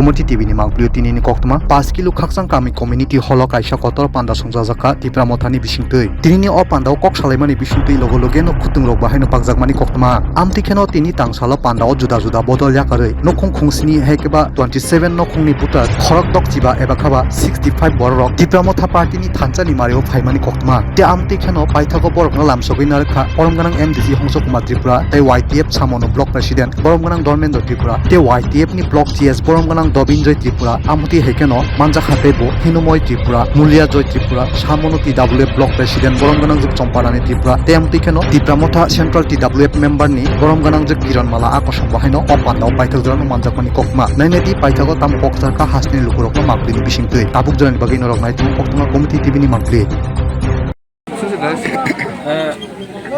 Community TV ni mangplu tini ni koktma 5 kilo khaksang kami community holo kaisa kotor panda songjaka tipra mothani bisingtui tini ni o panda kok salaimani bisingtui logo loge no khutung rok bahai no pakjakmani koktma amti kheno tini tangsalo panda o juda juda botol yakarei nokhong khungsini hekeba 27 nokhongni puta khorok dok chiba eba khaba 65 bor rok tipra motha party ni thanchani mareo phaimani koktma te amti kheno paithago borok no lamsogoi narkha poromganang MDC Hongsok Kumar Tripura te YTF Samono block president boromganang Dormendra Tripura te YTF ni block CS boromganang Dobinjoy Tripura amuti hekeno manja khatebo Hinumoy Tripura Mulia Joy Tripura Samono TWF block president boromganang juk Chomparani Tripura te amuti kheno Tipramotha Central TWF member ni boromganang juk Kiranmala Akosong bahaino opanda paithakjrano manjakmani kokma naineti paithago tam koktarka hasni lukurokno mangpili bisingtui tabuk jorani bagi norok naitu koktma Community TV ni mangpili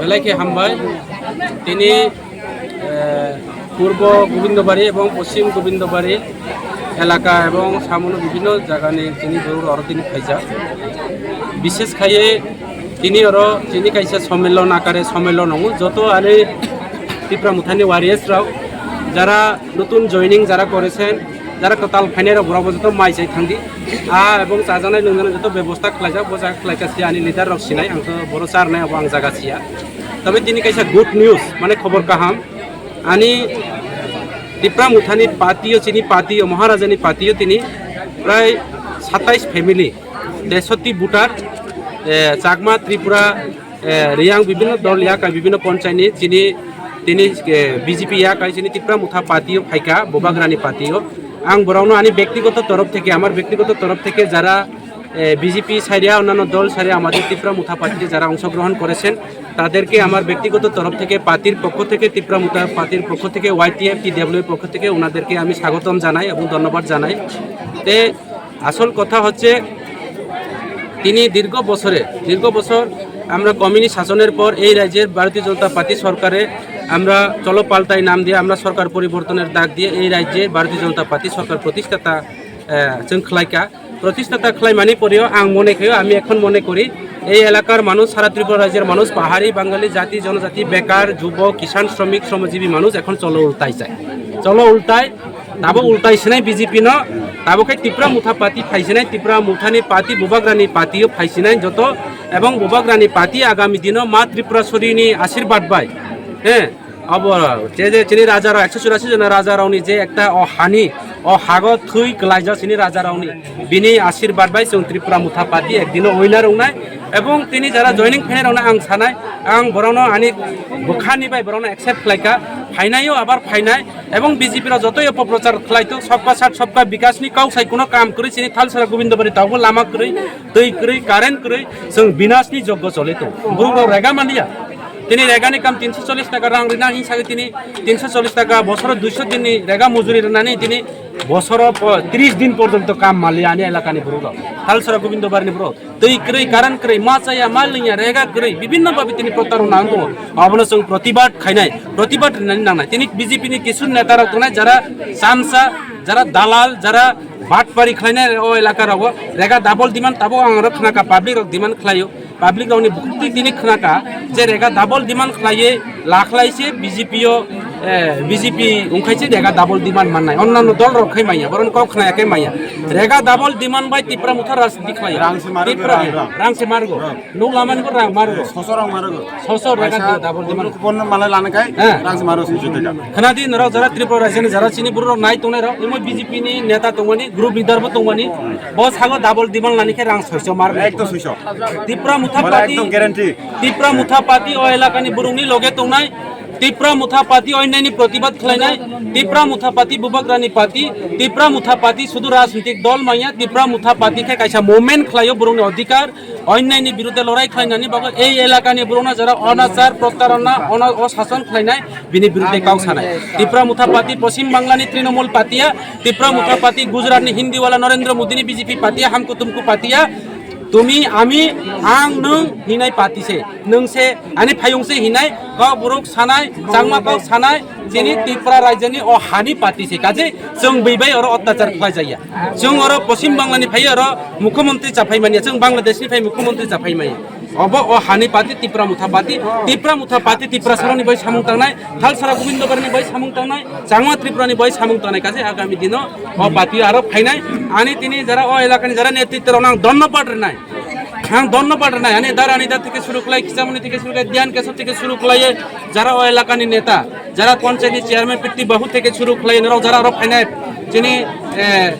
বেলাইকে হামবাই তিনি পূর্ব গোবিন্দবাড়ি এবং পশ্চিম গোবিন্দবাড়ি এলাকা এবং সামনে বিভিন্ন জায়গানি তিনি গরুর or তিনি খাইছা বিশেষ খাইয়ে তিনি অর তিনি খাইছা সম্মেলন আকারে সম্মেলন হবো যত আরে ত্রিপুরা মুথানি ওয়ারিয়ার্সরাও যারা নতুন জয়নিং যারা করেছেন যারা টোটাল ফাইনাল বরাবর যত মাই চাই থাকি এবং চাজানাय लोंजानाय যত ব্যবস্থা খাইছা বজা খাইকাছি আনি লিডার রক সিনাই আं বড় চার নাই আং জাগাছিয়া তবে তিনি কাইসা গুড নিউজ মানে খবর কাহাম আনি ত্রিপুরা মুথানি পাতিও চিনি পাতিও মহারাজানি পাতিও তিনি প্রায় 27 ফ্যামিলি 63 ভোটার চাকমা ত্রিপুরা রিয়াং বিভিন্ন দল ইয়াকা বিভিন্ন পঞ্চায়েত চিনি তিনি বিজেপি ইয়াকা চিনি ত্রিপুরা মুথা পাতিও ফাইকা বোবাগ্রানি পাতিও আং বরাউনো আনি ব্যক্তিগত তরফ থেকে আমার ব্যক্তিগত তরফ থেকে যারা বিজেপি সাইরিয়া অন্যান্য দল সাইরিয়া আমাদের ত্রিপুরা মুথা পার্টিতে যারা অংশগ্রহণ করেছেন তাদেরকে আমার ব্যক্তিগত তরফ থেকে পার্টির পক্ষ থেকে ত্রিপুরা মুথা পার্টির পক্ষ থেকে YTF TWF পক্ষ থেকে ওনাদেরকে আমি স্বাগতম জানাই এবং ধন্যবাদ জানাই তে আসল কথা হচ্ছে তিনি দীর্ঘ বছর আমরা কমিউনিস্ট শাসনের পর এই রাজ্যের ভারতীয় জনতা পার্টি সরকারে আমরা চলো পাল্টাই নাম দিয়ে আমরা সরকার পরিবর্তনের ডাক দিয়ে এই রাজ্যে ভারতীয় জনতা পার্টি সরকার প্রতিষ্ঠাতা जों खलायका প্রতিষ্ঠাতা খলাইমানি পরেও আং মনে করি আমি এখন মনে করি এই এলাকার মানুষ সারা ত্রিপুরা রাজ্যের মানুষ পাহাড়ি বাঙালি জাতি জনজাতি বেকার যুবক কিষাণ শ্রমিক শ্রমজীবী মানুষ এখন চলো উল্টাই চায় চলো উল্টাই তাবো উল্টাইছে নাই বিজেপি ন তাবোকে ত্রিপুরা মুথা পার্টি ফাইছে নাই ত্রিপুরা মুথানি পার্টি বুবাগ্রানি পার্টিও ফাইছে নাই যত এবং বুবাগ্রানি পার্টি আগামী দিনও মা ত্রিপুরাশ্বরীনি আশীর্বাদ পায় হ্যাঁ अब जे चिनी राजा राव 184 জন রাজা রাवनि जे একটা হানি হাগ থুই গলাইজা চিনি রাজা রাवनि বিনি আশীর্বাদ বাই जों ত্রিপুরা মুথা পার্টি একদিন উইনার উনাই এবং তিনি যারা জয়নিং ফেনার উনাই আং সানাই আং বরনো আনি বুখানি বাই বরনো একসেপ্ট খাইকা ফাইনাইও আবার ফাইনাই এবং বিজেপির যতই অপপ্রচার খাইতো সবকা সাথ সবকা বিকাশনি কাউসাই কোনো কাম করি চিনি থালসরা গোবিন্দবাড়ি তাও লামা করি दै করি কারেন্ট করি जों বিনাশনি যোগ্য চলিতো বুড়ো রেগা মানিয়া তিনি রেগানি কাম 340 টাকা রাং রিনা হিসাবে তিনি 340 টাকা বছর 200 দিন রেগা মজুরি রানি তিনি বছর 30 দিন পর্যন্ত কাম মালি আনি এলাকানি বুড়ো থালসরা গোবিন্দবাড়ি বুড়ো दै করি কারেন্ট করি মা চাইয়া মাল নিয়া রেগা করি বিভিন্ন ভাবে তিনি প্রতারণা আনতো অবশ্য जों প্রতিবাদ নানাই তিনি বিজেপি নি কিছু নেতারা তো যারা সামসা যারা দালাল যারা বাটপারি খাইনাই ও এলাকার রেগা ডাবল ডিমান্ড তাবো আং রখনাকা পাবলিক রক ডিমান্ড খাইयो পাবলিক গাউনি বুকতি তিনি খনাকা যে রেগা ডাবল ডিমান্ড খাইয়ে লাখলাইছে বিজেপি উংখাইছে রেগা ডাবল ডিমান্ড মাননাই অন্যান্য দল রখাই মাইয়া বরন কক খনায়াকে মাইয়া রেগা ডাবল ডিমান্ড বাই ত্রিপুরা মুথা রাজনীতি খাই রাংসে মারগো নো লামানি কো রাং মারগো সসর রেগা ডাবল ডিমান্ড কোন মালে লানকাই রাংসে মারো সুজুতেকা খনাদি নরা যারা ত্রিপুরা রাজনীতি যারা চিনি বুরো নাই তোনে র এমই বিজেপি নি নেতা তোমানি গ্রুপ লিডারবো তোমানি বস হাগো ডাবল ডিমান্ড লানিকে রাং 600 মারগো একদম 600 Tripura Motha party guarantee Tripura Motha party ও এলাকানি বুরুনি লগে তোনাই ত্রিপুরা মুথা পার্টি অন্যান্য প্রতিবাদ খাইনাই ত্রিপুরা মুথা পার্টি বুবাগ্রানি পার্টি ত্রিপুরা মুথা পার্টি শুধু রাজনৈতিক দল মাইয়া ত্রিপুরা মুথা পার্টি কে কাইসা মুভমেন্ট খাইও বুরুনি অধিকার অন্যান্য বিরুদ্ধে লড়াই খাইনানি বাবা এই এলাকানি বুরুনা যারা অনাচার প্রতারণা অশাসন খাইনাই বিনি বিরুদ্ধে কাউসানাই ত্রিপুরা মুথা পার্টি পশ্চিম বাংলানি তৃণমূল পার্টিয়া ত্রিপুরা মুথা পার্টি গুজরাটনি হিন্দিওয়ালা নরেন্দ্র মোদিনি বিজেপি পার্টিয়া হামকো তুমকো পার্টিয়া তুমি আমি আং নং হিনাই পাতিছে নংসে আনি ফায়ংসে হিনাই kok buruk sanai changma kok sanai jini Tripura rajyani o hani party se kaje jong beibai oro ottachar khlaijaia jong oro Paschim Banglani phai oro mukhyamantri chafaimani jong Bangladesh ni phai mukhyamantri chafaimai obo o hani party Tripura Mutha party Tripura saroni bai samung tangnai Thalsara Gobindabari ni bai samung tangnai Changma Tripura ni bai samung tangnai kaje agami dino o party aro phainai ani tini jara o elakani jara netritw ronang ধন্যবাদ নাই ধন্যবাদ নাই আনে দারানিদা থেকে শুরু কলাই কিসামনি থেকে শুরু করে ধ্যান কেশর থেকে শুরু কলাই যারা ও এলাকানি নেতা যারা পঞ্চায়েত চেয়ারম্যান পিটি বহু থেকে শুরু কলাই নরাও যারা আরো ফাইনাই যিনি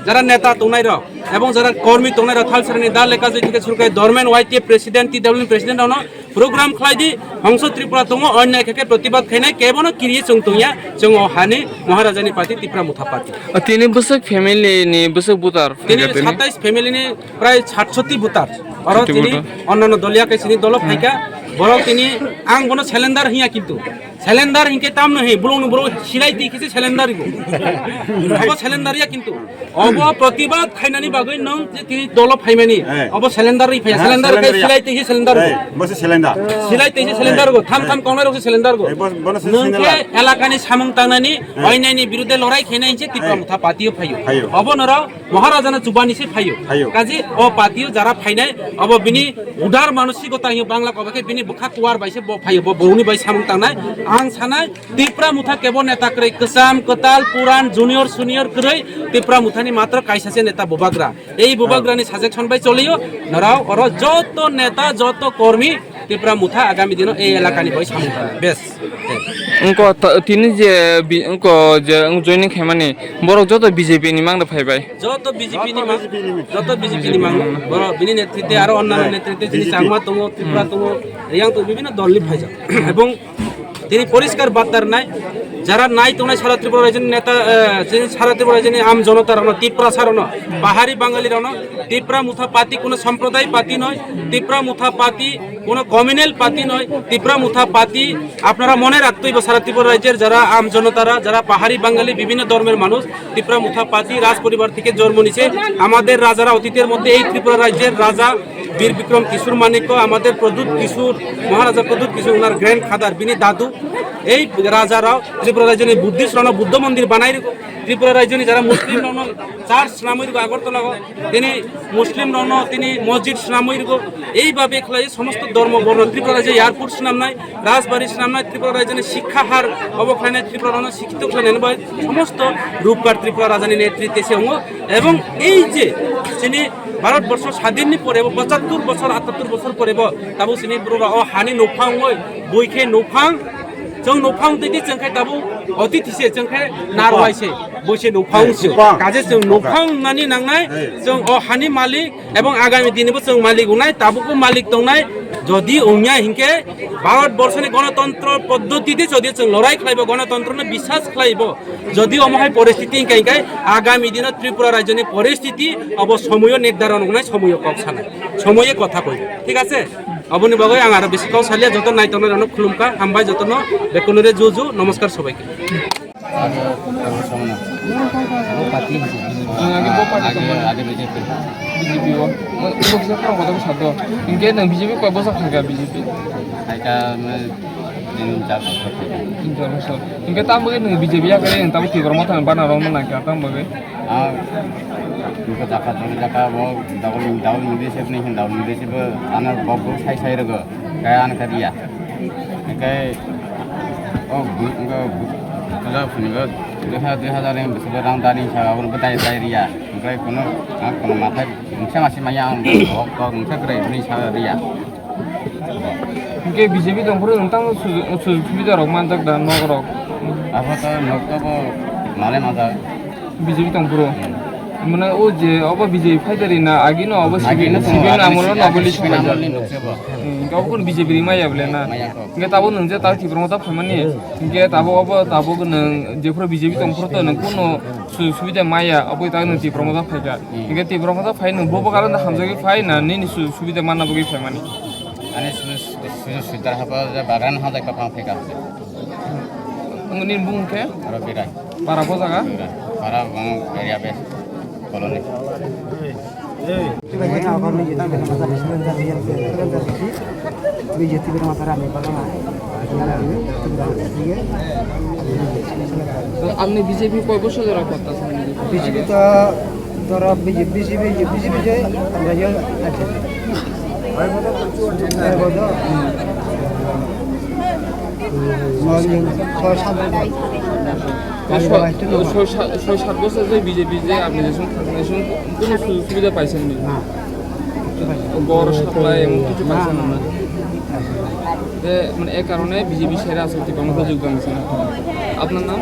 যারা নেতা তোনাই র এবং যারা কর্মী তোনাই র থালসারনি দা লেখা থেকে শুরু করে government YT president TW president on programme খাই দি হংস ত্রিপুরা দङ অন্যায় থেকে প্রতিবাদ খাইনাই কেবন কিরিয়ে চংতংয়া जों हानि महाराजानि पार्टी Tripura Mutha पार्टी তিনি বসক ফ্যামিলি নি বসক বুতার তিনি 27 ফ্যামিলিনি প্রায় 67 বুতার আর তিনি অন্যান্য দলিয়া কেসিনি দল ফাইকা বড় তিনি আং বন সিলিন্ডার হিয়া কিন্তু সিলিন্ডার হিকে তাম নহি বুলং বড় সিলাই দিখিছে সিলিন্ডার গো অব সিলিন্ডারিয়া কিন্তু অব প্রতিবাদ খাইনানি বাগৈ নং যে তিনি দল ফাইমানি অব সিলিন্ডারই ফাইয়া সিলিন্ডার কে সিলাই দিখি সিলিন্ডার গো বসে সিলিন্ডার সিলাই দিখি সিলিন্ডার গো থাম থাম কংনাই রছে সিলিন্ডার গো নংকে এলাকানি সামং তাংনানি অন্যায়নি বিরুদ্ধে লড়াই খাইনাইছে Tripura Mutha পার্টিও ফাইও অব নরাও মহারাজানা জুবানিসে ফাইও কাজে ও পার্টিও যারা ফাইনাই অব বিনি উদার মানসিকতা হিও বাংলা কবাকে বিনি বখা কুয়ার বাইসে ব ফাইও ব বউনি বাই সামং তাংনাই आं सानाय Tripura Mutha केवल नेता क्रय कसाम कताल पुरान जूनियर सिनियर क्रय Tripura Muthani मात्र कायसासे नेता बुबाग्रा এই বুবাগ্রানি সাজেকশন বাই চলিও নরাও অর যত নেতা যত কর্মী Tripura Mutha আগামী দিন এই এলাকানি বাই সামং বেশ উনকো তিনি যে উনকো যে জয়নিং খাইমানি বড় যত বিজেপি নি মাংদা ফাইবাই যত বিজেপি নি মাং বড় বিনি নেতৃত্বে আর অন্যান্য নেতৃত্বে যিনি চাংমা দङ Tripura দङ রিয়াং তো বিভিন্ন দলনি ফাইজা এবং তিনি পরিষ্কার বার্তার নাই যারা নাই তোনাই সারা ত্রিপুরা রাজ্যের নেতা যিনি সারা ত্রিপুরা রাজ্যের আম জনতার Tripura সারণ পাহাড়ি বাঙালির Tripura Mutha পার্টি কোনো সম্প্রদায় পার্টি নয় Tripura Mutha পার্টি কোনো কমিউনাল পার্টি নয় Tripura Mutha পার্টি আপনারা মনে রাখতে হইব সারা ত্রিপুরা রাজ্যের যারা আম জনতারা যারা পাহাড়ি বাঙালি বিভিন্ন ধর্মের মানুষ Tripura Mutha পার্টি রাজ পরিবার থেকে জন্ম নিছে আমাদের রাজারা অতীতের মধ্যে এই ত্রিপুরা রাজ্যের রাজা বীর বিক্রম কিশোর মানিক্য আমাদের প্রদ্যুৎ কিশোর মহারাজা প্রদ্যুৎ কিশোর ওনার গ্র্যান্ড ফাদার বিনি দাদু এই রাজারাও ত্রিপুরা রাজ্যে বুদ্ধিস্ট রণ বুদ্ধ মন্দির বানাই ত্রিপুরা রাজ্যে যারা মুসলিম রণ চার্চ নামই আগরতলা তিনি মুসলিম রণ তিনি মসজিদ নামই এইভাবে খেলাই সমস্ত ধর্ম বর্ণ ত্রিপুরা রাজ্যে এয়ারপোর্ট নাম নাই রাজবাড়ি নাম নাই ত্রিপুরা রাজ্যে শিক্ষা হার অবখানে ত্রিপুরা রণ শিক্ষিত নেনবাই সমস্ত রূপকার ত্রিপুরা রাজধানী নেতৃত্বে সে এবং এই যে তিনি ভারতবর্ষ স্বাধীন পরে 75 বছর 78 বছর পরে তাবো সিনি ব্ররা ও হানি নফাং বইখে নফাং जों नफां दिदि जोंखाय दाबो अतिथिसे जोंखाय नारवाइसे बइसे नफांसे काजे जों नफां नानि नांनाय जों अ हानि मालिक एवं आगामी दिनबो जों मालिक उनाय ताबुको मालिक दंनाय যদি উনিয়া হিংকে ভারতবর্ষনি গণতন্ত্র পদ্ধতিতে যদি जों লড়াই খাইব গণতন্ত্রনে বিশ্বাস খাইব যদি অমহাই পরিস্থিতি হিংকাই আগামী দিন ত্রিপুরা রাজ্যনি পরিস্থিতি অব সময় নির্ধারণ উনাই সময় কক্সানাই সময়ে কথা কইব ঠিক আছে অবনি বাগৈ আং আর বেশি কাউ সালিয়া যত নাইতনে রন খুলুমকা হামবাই যতন বেকুনরে জুজু নমস্কার সবাইকে আগে বিজেপি বক্সা কথা সাধ্য ইনকে নং বিজেপি কয় বছর থাকা বিজেপি এটা ইনকে তামবগে নং বিজেপি আগে তাম Tripura Mutha বানা রং না কা তামবগে Buka jaka bo daul mide sebe anak bobo sai rego kaya anak dia kai oh kala puniga 2000 yang besar rang tani sa abon betai ria kai kono matai ngsa masih mayang ko ngsa kre ni sa ria ইনকে BJP দংপুর নতাং সুবিধা রক মানজাক দা নগরক apa to nokto bo nale maza BJP দংপুর মানে ও যে অব বিজেপি ফাইদারি না আগে না অব সিবিএন আমল নবলি namali noksebo গাব কোন বিজেপি মাইয়া বলে না ইনকে তাবো নং যে তা Tripura Mutha ফাইমানি ইনকে তাবো নং যেফর বিজেপি দংপুর তো নং কোন সুবিধা মাইয়া অবই তা নং Tripura Mutha ফাইকা ইনকে Tripura Mutha ফাই নং বব কারণ হামজাগি ফাই না নি সুবিধা মানা বগি ফাইমানি ane sudah apa bagan ha ka pang pheka নি বুংকে aro birai para po jaga para area base koloni আপনি বিজেপি কয় বছর ধরে করতেছেন বিজেপি তো ধরো বিজেপি যে আমরা যে আছে ছয় সাত বছর যে বিজেপি যে আপনি যেসব কোনো সুযোগ সুবিধা পাইছেন না গড় সাপ্লাই এমন কিছু পাইছেন না মানে এ কারণে বিজেপি সেরা আছে আমাদের যোগদান দিচ্ছেন আপনার নাম